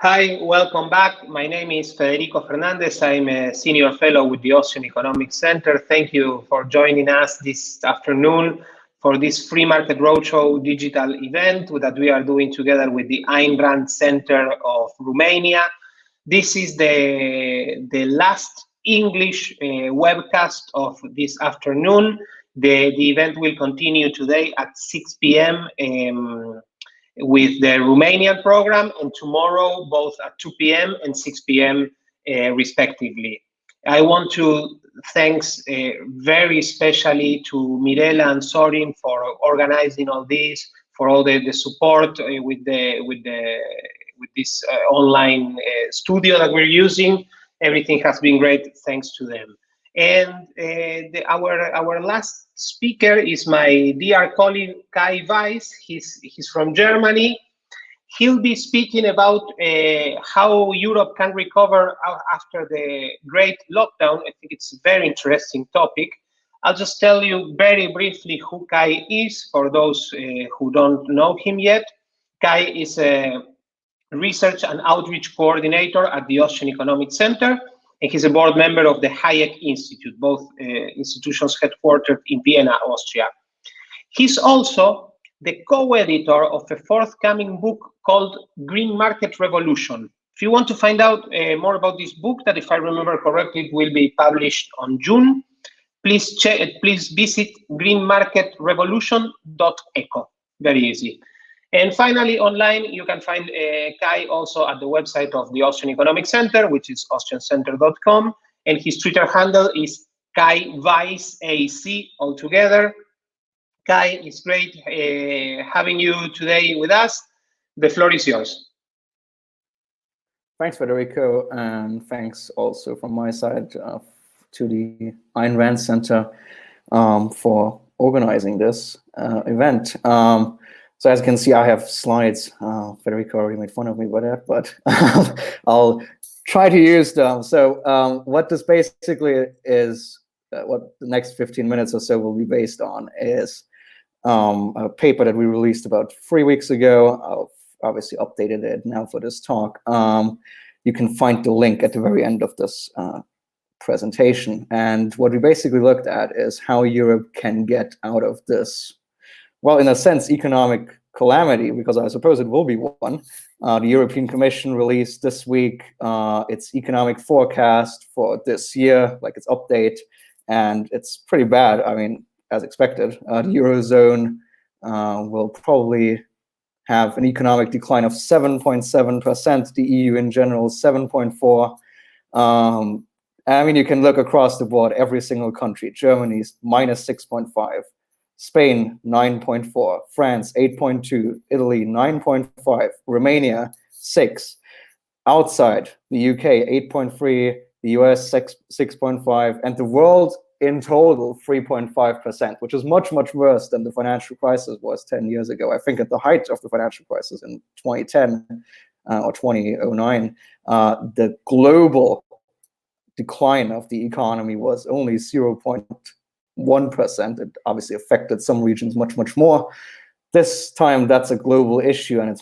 Hi, welcome back. My name is Federico Fernandez. I'm a senior fellow with the Austrian Economic Center. Thank you for joining us this afternoon for this free market roadshow digital event that we are doing together with the Ayn Rand Center of Romania. This is the last English webcast of this afternoon. The event will continue today at 6 p.m. With the Romanian program, and tomorrow both at 2 p.m. and 6 p.m. Respectively. I want to thanks very especially to Mirela and Sorin for organizing all this, for all the support with this online studio that we're using. Everything has been great thanks to them. And our last speaker is my dear colleague Kai Weiss. He's from Germany. He'll be speaking about how Europe can recover after the great lockdown. I think it's a very interesting topic. I'll just tell you very briefly who Kai is for those who don't know him yet. Kai is a research and outreach coordinator at the Austrian Economic Center, and he's a board member of the Hayek Institute, both institutions headquartered in Vienna, Austria. He's also the co-editor of a forthcoming book called Green Market Revolution. If you want to find out more about this book, that if I remember correctly, it will be published on June, please visit greenmarketrevolution.eco. Very easy. And finally, online, you can find Kai also at the website of the Austrian Economic Center, which is austriancenter.com. And his Twitter handle is Kai Weiss AC altogether. Kai, it's great having you today with us. The floor is yours. Thanks, Federico, and thanks also from my side to the Ayn Rand Center for organizing this event. So as you can see, I have slides. Federico already made fun of me by that, but I'll try to use them. So what this basically is, what the next 15 minutes or so will be based on is a paper that we released about 3 weeks ago. I've obviously updated it now for this talk. You can find the link at the very end of this presentation. And what we basically looked at is how Europe can get out of this, well, in a sense, economic calamity, because I suppose it will be one. The European Commission released this week its economic forecast for this year, like its update, and it's pretty bad. I mean, as expected, the Eurozone will probably have an economic decline of 7.7%, the EU in general 7.4%. I mean, you can look across the board, every single country. Germany's minus 6.5%. Spain, 9.4, France, 8.2, Italy, 9.5, Romania, 6. Outside the UK, 8.3, the US, 6.5, and the world in total, 3.5%, which is much, much worse than the financial crisis was 10 years ago. I think at the height of the financial crisis in 2010 or 2009, the global decline of the economy was only 0.1%. It obviously affected some regions much, much more. This time, that's a global issue, and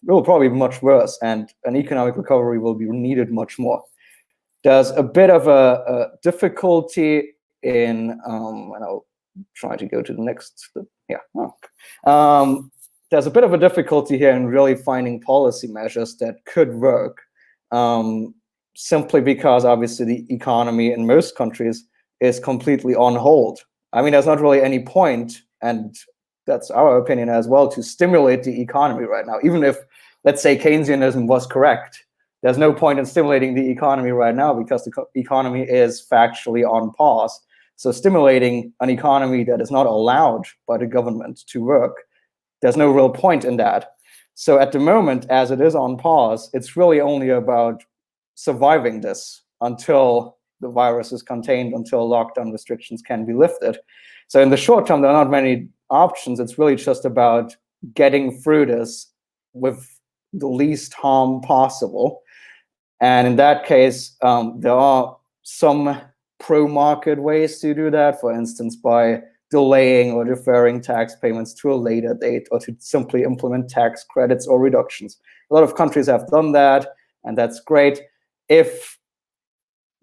will probably be much worse, and an economic recovery will be needed much more. There's a bit of a difficulty in, and I'll try to go to the next, there's a bit of a difficulty here in really finding policy measures that could work, simply because obviously the economy in most countries is completely on hold. I mean, there's not really any point, and that's our opinion as well, to stimulate the economy right now. Even if, let's say, Keynesianism was correct, there's no point in stimulating the economy right now because the economy is factually on pause. So stimulating an economy that is not allowed by the government to work, there's no real point in that. So at the moment, as it is on pause, it's really only about surviving this until the virus is contained, until lockdown restrictions can be lifted. So in the short term, there are not many options. It's really just about getting through this with the least harm possible. And in that case, there are some pro-market ways to do that, for instance, by delaying or deferring tax payments to a later date, or to simply implement tax credits or reductions. A lot of countries have done that, and that's great. If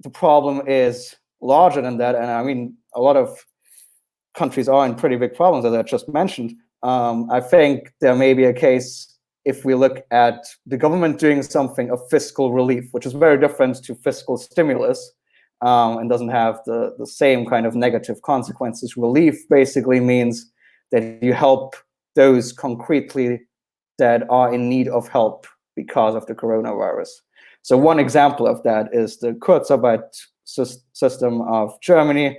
the problem is larger than that, and I mean, a lot of countries are in pretty big problems, as I just mentioned, I think there may be a case, if we look at the government doing something of fiscal relief, which is very different to fiscal stimulus, and doesn't have the same kind of negative consequences. Relief basically means that you help those concretely that are in need of help because of the coronavirus. So one example of that is the Kurzarbeit system of Germany,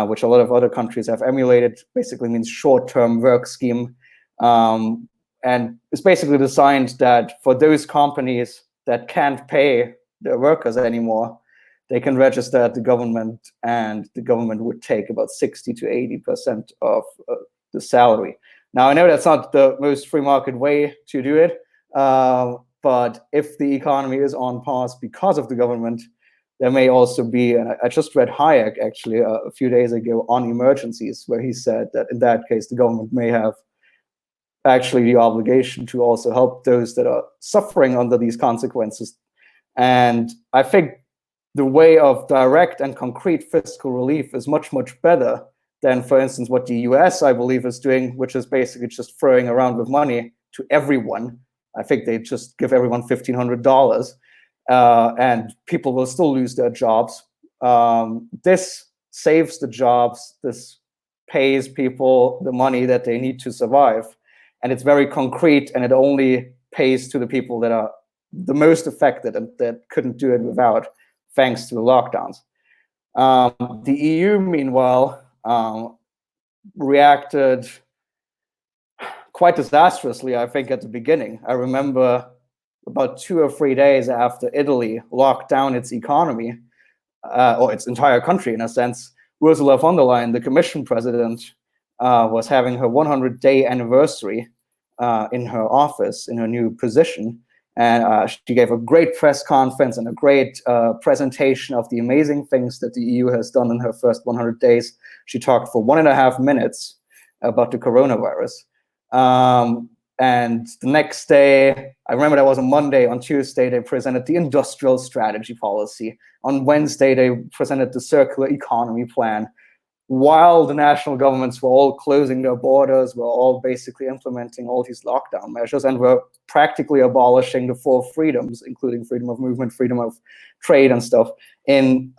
which a lot of other countries have emulated. Basically means short-term work scheme, and it's basically designed that for those companies that can't pay their workers anymore, they can register at the government, and the government would take about 60 to 80% of the salary. Now, I know that's not the most free market way to do it, but if the economy is on pause because of the government, there may also be, and I just read Hayek actually a few days ago on emergencies, where he said that in that case, the government may have actually the obligation to also help those that are suffering under these consequences. And I think the way of direct and concrete fiscal relief is much, much better than, for instance, what the US, I believe, is doing, which is basically just throwing around with money to everyone. I think they just give everyone $1,500, and people will still lose their jobs. This saves the jobs. This pays people the money that they need to survive. And it's very concrete, and it only pays to the people that are the most affected and that couldn't do it without, thanks to the lockdowns. The EU, meanwhile, reacted quite disastrously, I think, at the beginning. I remember about 2 or 3 days after Italy locked down its economy, or its entire country in a sense, Ursula von der Leyen, the Commission president, was having her 100-day anniversary in her office, in her new position. And she gave a great press conference and a great presentation of the amazing things that the EU has done in her first 100 days. She talked for 1.5 minutes about the coronavirus. And the next day, I remember that was a Monday, on Tuesday, they presented the industrial strategy policy. On Wednesday, they presented the circular economy plan. While the national governments were all closing their borders, were all basically implementing all these lockdown measures, and were practically abolishing the 4 freedoms, including freedom of movement, freedom of trade and stuff in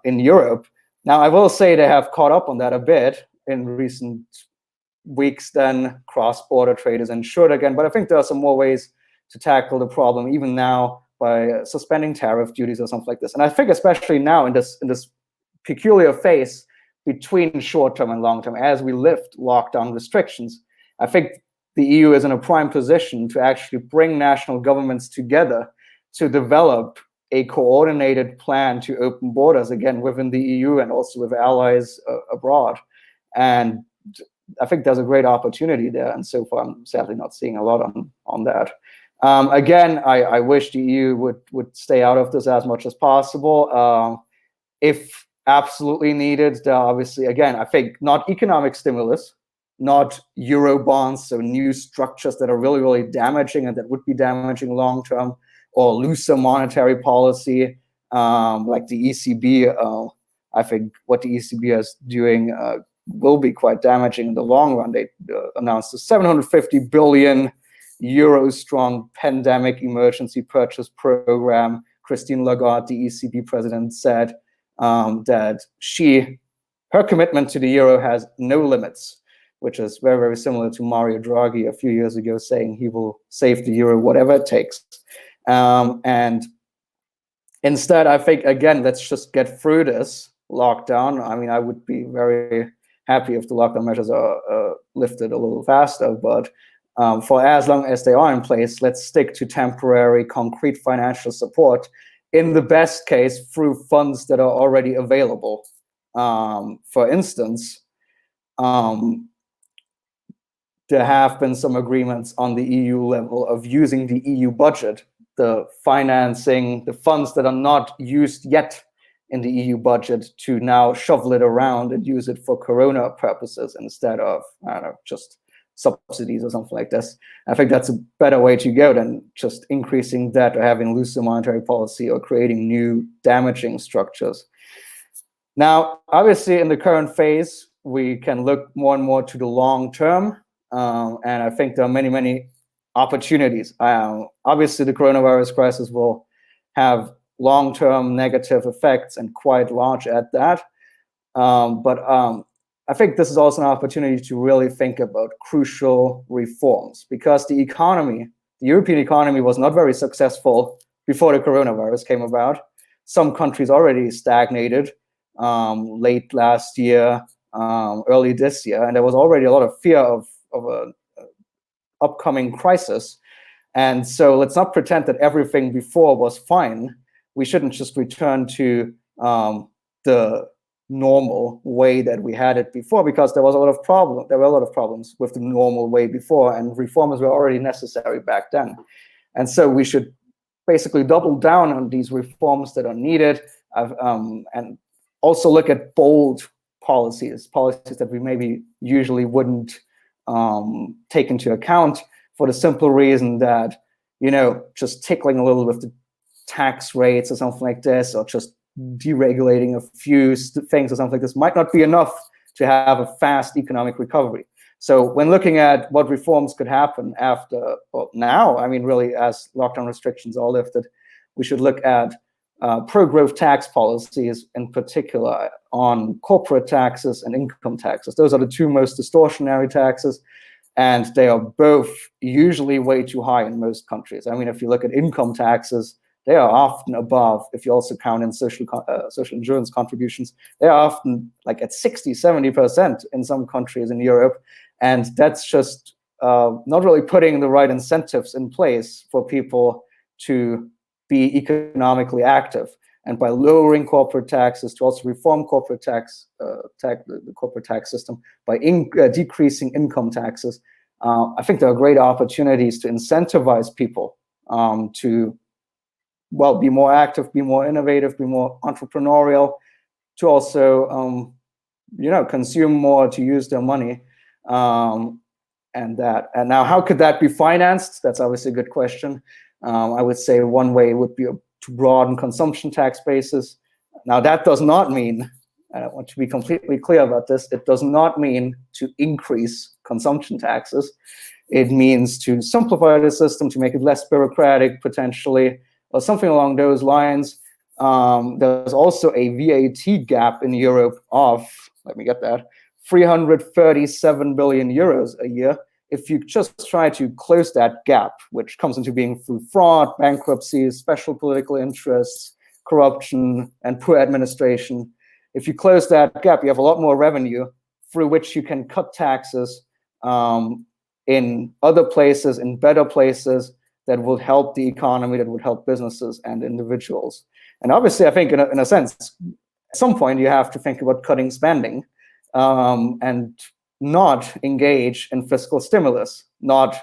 Europe. Now, I will say they have caught up on that a bit in recent weeks. Then cross-border trade is ensured again, but I think there are some more ways to tackle the problem even now, by suspending tariff duties or something like this. And I think especially now in this peculiar phase between short-term and long-term, as we lift lockdown restrictions, I think the EU is in a prime position to actually bring national governments together to develop a coordinated plan to open borders again within the EU and also with allies abroad. And I think there's a great opportunity there, and so far I'm sadly not seeing a lot on that. Again, I wish the EU would stay out of this as much as possible. If absolutely needed, there are obviously, again, I think not economic stimulus, not Euro bonds, so new structures that are really, really damaging and that would be damaging long term, or looser monetary policy like the ECB. I think what the ECB is doing will be quite damaging in the long run. They announced a 750 billion euro strong pandemic emergency purchase program. Christine Lagarde, the ECB president, said that her commitment to the euro has no limits, which is very, very similar to Mario Draghi a few years ago saying he will save the euro whatever it takes. And instead, I think, again, let's just get through this lockdown. I mean, I would be very happy if the lockdown measures are lifted a little faster, but for as long as they are in place, let's stick to temporary, concrete financial support, in the best case, through funds that are already available. For instance, there have been some agreements on the EU level of using the EU budget, the financing, the funds that are not used yet in the EU budget to now shovel it around and use it for Corona purposes instead of, I don't know, just subsidies or something like this. I think that's a better way to go than just increasing debt or having looser monetary policy or creating new damaging structures. Now, obviously, in the current phase, we can look more and more to the long term. And I think there are many, many opportunities. Obviously, the coronavirus crisis will have long-term negative effects and quite large at that. But I think this is also an opportunity to really think about crucial reforms, because the European economy was not very successful before the coronavirus came about. Some countries already stagnated late last year, early this year, and there was already a lot of fear of an upcoming crisis. And so let's not pretend that everything before was fine. We shouldn't just return to the normal way that we had it before, because there were a lot of problems with the normal way before, and reforms were already necessary back then. And so we should basically double down on these reforms that are needed, and also look at bold policies that we maybe usually wouldn't take into account, for the simple reason that, just tickling a little with the tax rates or something like this, or just deregulating a few things or something like this might not be enough to have a fast economic recovery. So when looking at what reforms could happen now, I mean, really, as lockdown restrictions are lifted, we should look at pro-growth tax policies, in particular on corporate taxes and income taxes. Those are the two most distortionary taxes, and they are both usually way too high in most countries. I mean, if you look at income taxes, they are often above, if you also count in social insurance contributions, they are often like at 60, 70% in some countries in Europe. And that's just not really putting the right incentives in place for people to be economically active. And by lowering corporate taxes, to also reform corporate the corporate tax system, by decreasing income taxes, I think there are great opportunities to incentivize people to be more active, be more innovative, be more entrepreneurial, to also consume more, to use their money, and now how could that be financed? That's obviously a good question. I would say one way would be to broaden consumption tax bases. Now, that does not mean, and I want to be completely clear about this, it does not mean to increase consumption taxes. It means to simplify the system, to make it less bureaucratic, potentially, or something along those lines. There's also a VAT gap in Europe of, let me get that, 337 billion euros a year. If you just try to close that gap, which comes into being through fraud, bankruptcies, special political interests, corruption, and poor administration, if you close that gap, you have a lot more revenue through which you can cut taxes in other places, in better places, that will help the economy, that would help businesses and individuals. And obviously, I think in a sense, at some point you have to think about cutting spending and not engage in fiscal stimulus. Not,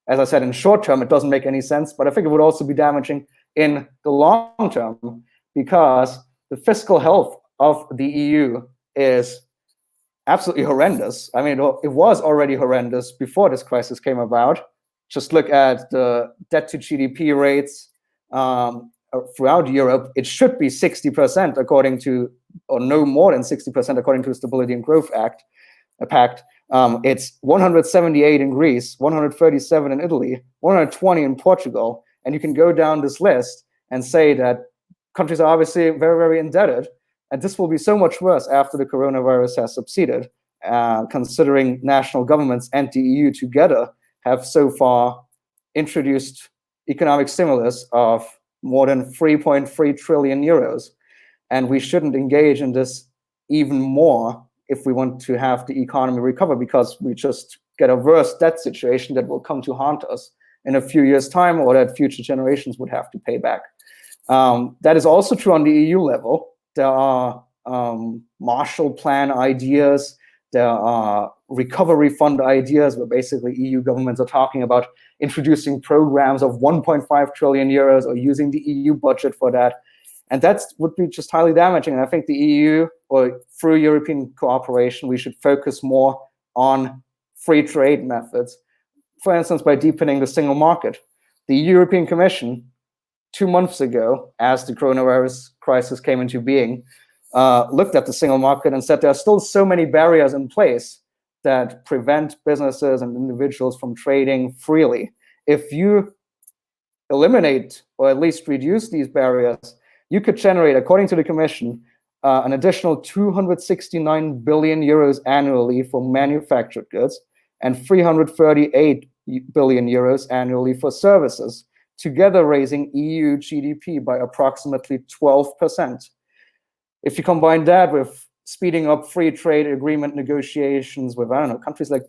as I said, in short term, it doesn't make any sense, but I think it would also be damaging in the long term, because the fiscal health of the EU is absolutely horrendous. I mean, it was already horrendous before this crisis came about. Just look at the debt to GDP rates throughout Europe. It should be 60% according to, or no more than 60% according to the Stability and Growth Pact. It's 178 in Greece, 137 in Italy, 120 in Portugal. And you can go down this list and say that countries are obviously very, very indebted. And this will be so much worse after the coronavirus has subsided, considering national governments and the EU together have so far introduced economic stimulus of more than 3.3 trillion euros. And we shouldn't engage in this even more if we want to have the economy recover, because we just get a worse debt situation that will come to haunt us in a few years' time, or that future generations would have to pay back. That is also true on the EU level. There are Marshall Plan ideas. There are recovery fund ideas, where basically EU governments are talking about introducing programs of 1.5 trillion euros or using the EU budget for that. And that would be just highly damaging. And I think the EU, or through European cooperation, we should focus more on free trade methods. For instance, by deepening the single market. The European Commission, 2 months ago, as the coronavirus crisis came into being, looked at the single market and said there are still so many barriers in place that prevent businesses and individuals from trading freely. If you eliminate or at least reduce these barriers, you could generate, according to the Commission, an additional 269 billion euros annually for manufactured goods and 338 billion euros annually for services, together raising EU GDP by approximately 12%. If you combine that with speeding up free trade agreement negotiations with, I don't know, countries like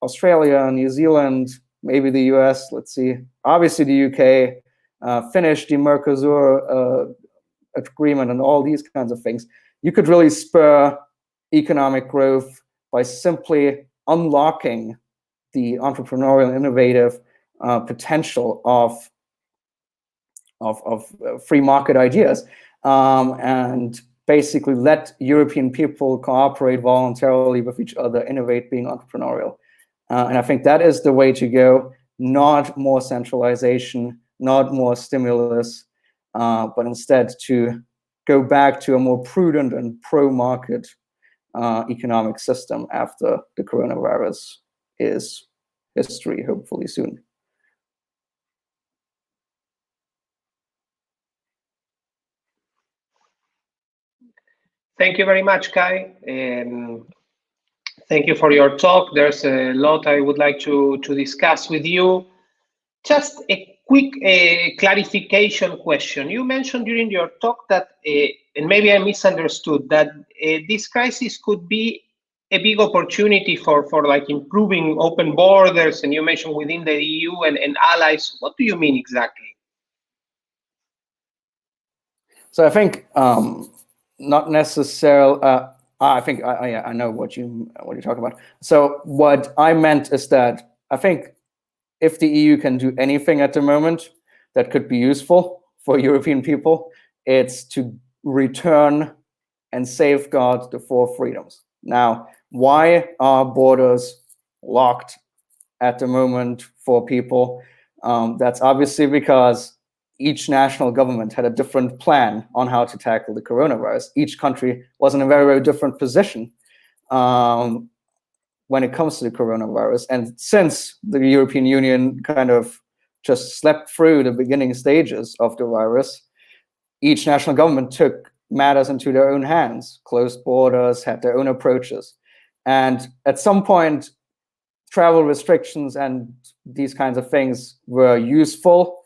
Australia, New Zealand, maybe the US, let's see, obviously the UK, finish the Mercosur agreement and all these kinds of things, you could really spur economic growth by simply unlocking the entrepreneurial and innovative potential of free market ideas, and basically let European people cooperate voluntarily with each other, innovate, being entrepreneurial. And I think that is the way to go, not more centralization, not more stimulus, but instead to go back to a more prudent and pro-market economic system after the coronavirus is history, hopefully soon. Thank you very much, Kai. Thank you for your talk. There's a lot I would like to discuss with you. Just a quick clarification question. You mentioned during your talk that, and maybe I misunderstood, that this crisis could be a big opportunity for like improving open borders, and you mentioned within the EU and allies. What do you mean exactly? So I think not necessarily. I think I know what you're talking about. So what I meant is that I think if the EU can do anything at the moment that could be useful for European people, it's to return and safeguard the 4 freedoms. Now, why are borders locked at the moment for people? That's obviously because each national government had a different plan on how to tackle the coronavirus. Each country was in a very, very different position when it comes to the coronavirus. And since the European Union kind of just slept through the beginning stages of the virus, each national government took matters into their own hands, closed borders, had their own approaches. And at some point, travel restrictions and these kinds of things were useful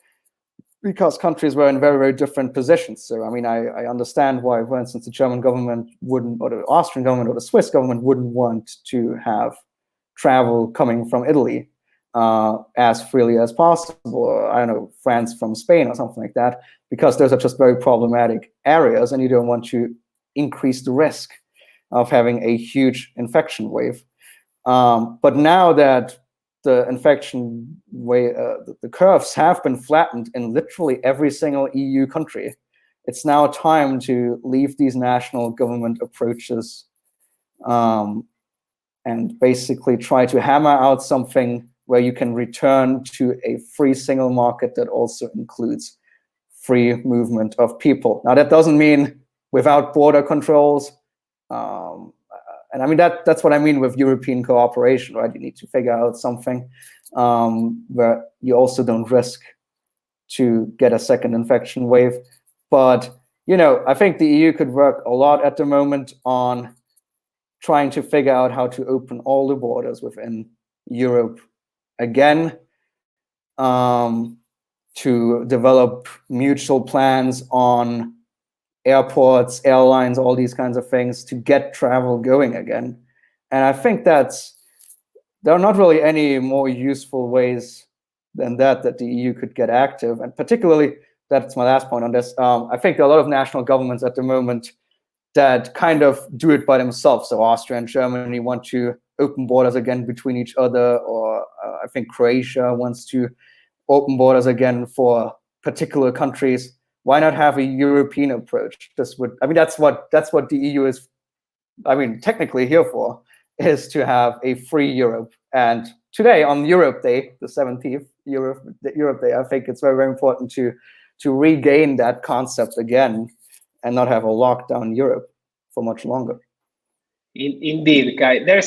because countries were in very, very different positions. So, I mean, I understand why, for instance, the German government wouldn't, or the Austrian government or the Swiss government wouldn't want to have travel coming from Italy as freely as possible, or I don't know, France from Spain or something like that, because those are just very problematic areas and you don't want to increase the risk of having a huge infection wave. But now that the infection wave, the curves have been flattened in literally every single EU country, it's now time to leave these national government approaches and basically try to hammer out something where you can return to a free single market that also includes free movement of people. Now, that doesn't mean without border controls. And I mean, that's what I mean with European cooperation, right? You need to figure out something where you also don't risk to get a second infection wave. But, you know, I think the EU could work a lot at the moment on trying to figure out how to open all the borders within Europe again, to develop mutual plans on airports, airlines, all these kinds of things to get travel going again. And I think there are not really any more useful ways than that the EU could get active. And particularly, that's my last point on this, I think there are a lot of national governments at the moment that kind of do it by themselves. So Austria and Germany want to open borders again between each other, or I think Croatia wants to open borders again for particular countries, why not have a European approach? I mean, that's what the EU is, I mean, technically here for, is to have a free Europe. And today on Europe Day, the 17th Europe Day, I think it's very, very important to regain that concept again and not have a lockdown Europe for much longer. Indeed, Kai. There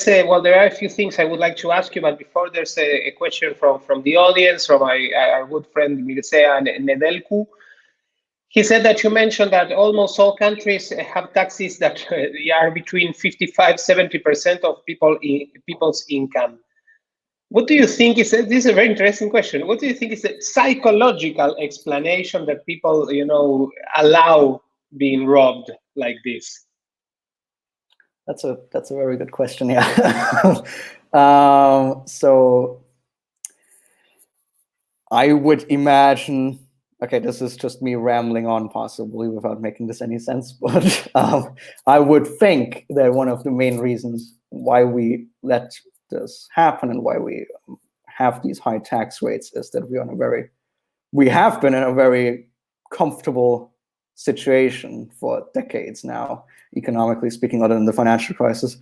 are a few things I would like to ask you, but before there's a question from the audience, from our good friend Mircea Nedelcu. He said that you mentioned that almost all countries have taxes that are between 55-70% of people's income. What do you think is, this is a very interesting question. What do you think is the psychological explanation that people, allow being robbed like this? That's a very good question. Yeah. So I would imagine, okay, this is just me rambling on possibly without making this any sense, but I would think that one of the main reasons why we let this happen and why we have these high tax rates is that we have been in a very comfortable situation for decades now, economically speaking, other than the financial crisis.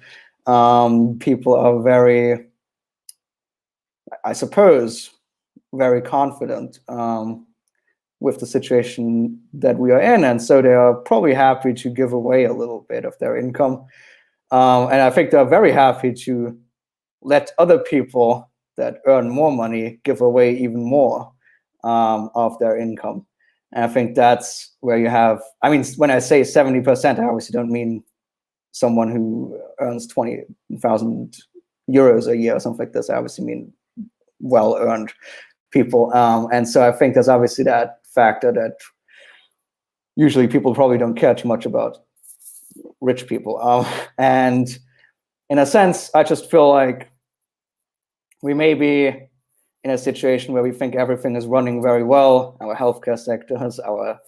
People are very, I suppose, very confident with the situation that we are in, and so they are probably happy to give away a little bit of their income, and I think they're very happy to let other people that earn more money give away even more of their income. And I think that's where you have, I mean, when I say 70%, I obviously don't mean someone who earns 20,000 euros a year or something like this. I obviously mean well-earned people. And so I think there's obviously that factor that usually people probably don't care too much about rich people. And in a sense, I just feel like we may be in a situation where we think everything is running very well. Our healthcare sectors, our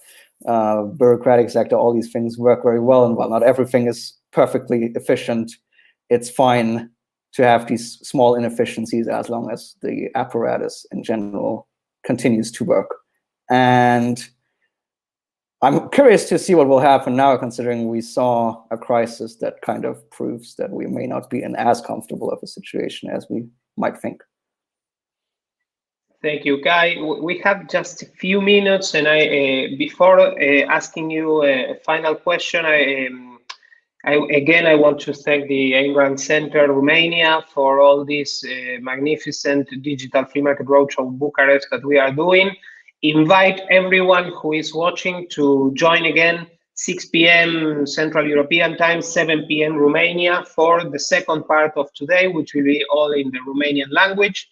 bureaucratic sector, all these things work very well. And while not everything is perfectly efficient, it's fine to have these small inefficiencies as long as the apparatus in general continues to work. And I'm curious to see what will happen now, considering we saw a crisis that kind of proves that we may not be in as comfortable of a situation as we might think. Thank you, Kai. We have just a few minutes, and before asking you a final question, I want to thank the Ayn Rand Center Romania for all this magnificent digital free market roadshow in Bucharest that we are doing. Invite everyone who is watching to join again 6 p.m. Central European Time, 7 p.m. Romania for the second part of today, which will be all in the Romanian language.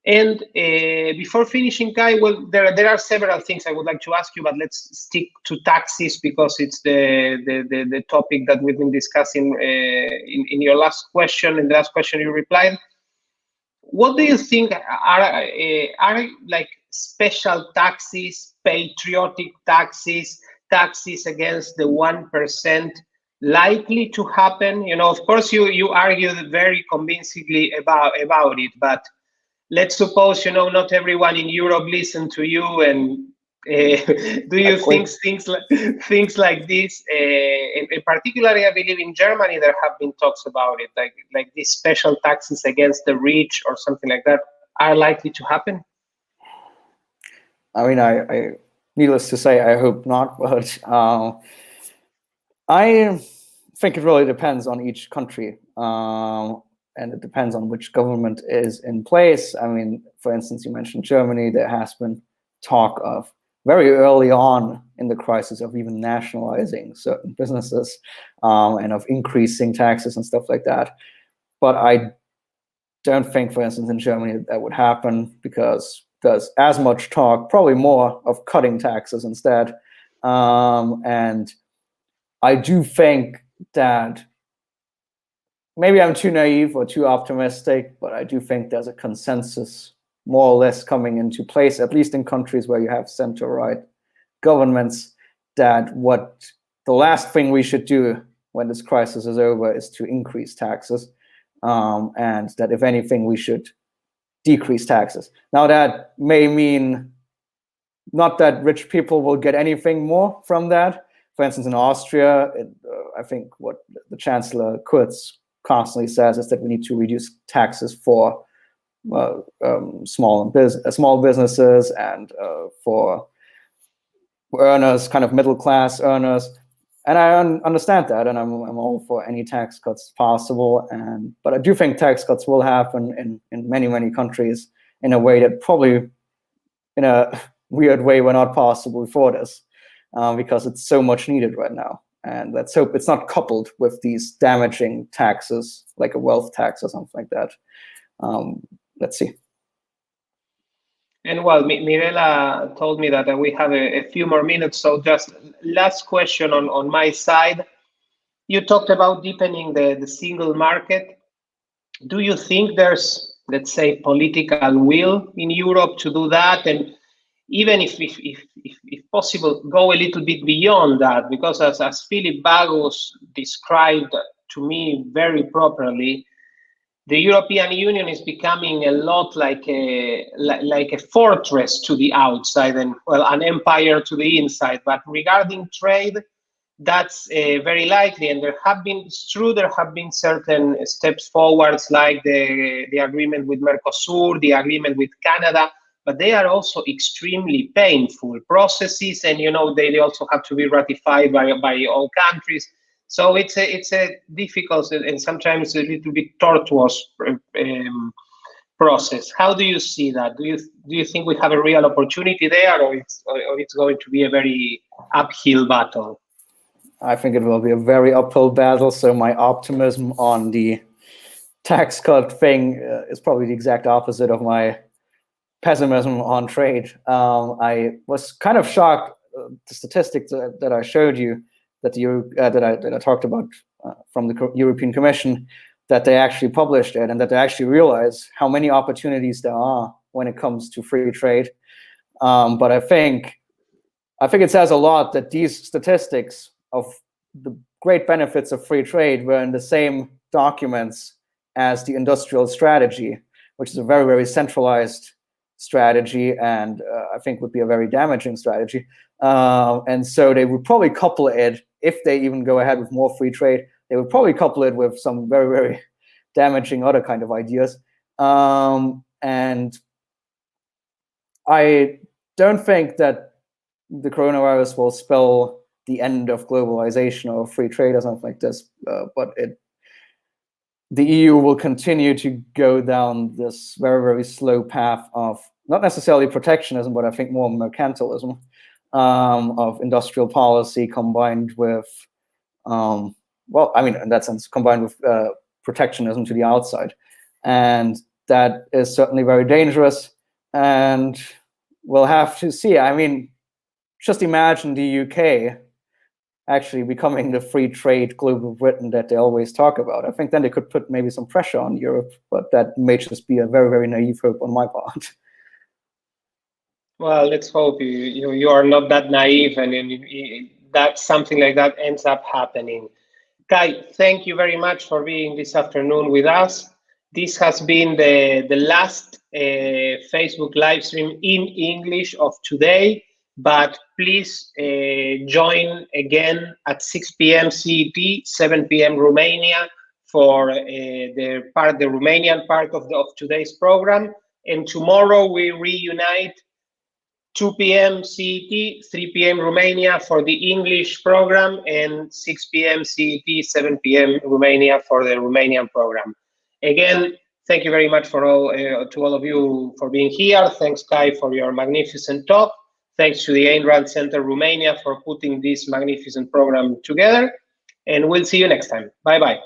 And before finishing, Kai, well, there are several things I would like to ask you, but let's stick to taxes because it's the topic that we've been discussing in your last question. In the last question you replied, what do you think are like special taxes, patriotic taxes, taxes against the 1% likely to happen? You know, of course, you argued very convincingly about it, but let's suppose, you know, not everyone in Europe listened to you, and do you think things like this, and particularly I believe in Germany there have been talks about it, like these special taxes against the rich or something like that are likely to happen? I mean, I needless to say, I hope not, but I think it really depends on each country. And it depends on which government is in place. I mean, for instance, you mentioned Germany. There has been talk of very early on in the crisis of even nationalizing certain businesses and of increasing taxes and stuff like that. But I don't think, for instance, in Germany that would happen because there's as much talk, probably more, of cutting taxes instead. And I do think that maybe I'm too naive or too optimistic, but I do think there's a consensus more or less coming into place, at least in countries where you have center-right governments, that what the last thing we should do when this crisis is over is to increase taxes, and that if anything, we should decrease taxes. Now that may mean not that rich people will get anything more from that. For instance, in Austria, I think what the Chancellor Kurz constantly says is that we need to reduce taxes for small businesses and for earners, kind of middle class earners. And I understand that, and I'm all for any tax cuts possible. But I do think tax cuts will happen in many countries in a way that probably, in a weird way, were not possible before this, because it's so much needed right now. And let's hope it's not coupled with these damaging taxes, like a wealth tax or something like that. Let's see. And well, Mirela told me that we have a few more minutes, so just last question on my side. You talked about deepening the single market. Do you think there's, let's say, political will in Europe to do that? And even if possible, go a little bit beyond that, because as Philip Bagus described to me very properly, the European Union is becoming a lot like a fortress to the outside and, well, an empire to the inside. But regarding trade, that's very likely. And it's true, there have been certain steps forwards, like the agreement with Mercosur, the agreement with Canada, but they are also extremely painful processes. And, they also have to be ratified by all countries. So it's a difficult and sometimes a little bit tortuous process. How do you see that? Do you think we have a real opportunity there, or it's going to be a very uphill battle? I think it will be a very uphill battle. So my optimism on the tax cut thing is probably the exact opposite of my pessimism on trade. I was kind of shocked the statistics that I showed you, that I talked about from the European Commission, that they actually published it and that they actually realize how many opportunities there are when it comes to free trade. But I think it says a lot that these statistics of the great benefits of free trade were in the same documents as the industrial strategy, which is a very, very centralized strategy, and I think would be a very damaging strategy. And so they would probably couple it, if they even go ahead with more free trade, they would probably couple it with some very, very damaging other kind of ideas. And I don't think that the coronavirus will spell the end of globalization or free trade or something like this, but the EU will continue to go down this very, very slow path of not necessarily protectionism, but I think more mercantilism, of industrial policy combined with, in that sense, combined with protectionism to the outside. And that is certainly very dangerous. And we'll have to see. I mean, just imagine the UK actually becoming the free trade global Britain that they always talk about. I think then they could put maybe some pressure on Europe, but that may just be a very, very naive hope on my part. Well, let's hope you are not that naive and that something like that ends up happening. Kai, thank you very much for being this afternoon with us. This has been the last Facebook live stream in English of today, but please join again at 6 p.m. CET, 7 p.m. Romania for the Romanian part of today's program. And tomorrow we reunite 2 p.m. CET, 3 p.m. Romania for the English program, and 6 p.m. CET, 7 p.m. Romania for the Romanian program. Again, thank you very much to all of you for being here. Thanks, Kai, for your magnificent talk. Thanks to the Ayn Rand Center Romania for putting this magnificent program together. And we'll see you next time. Bye-bye.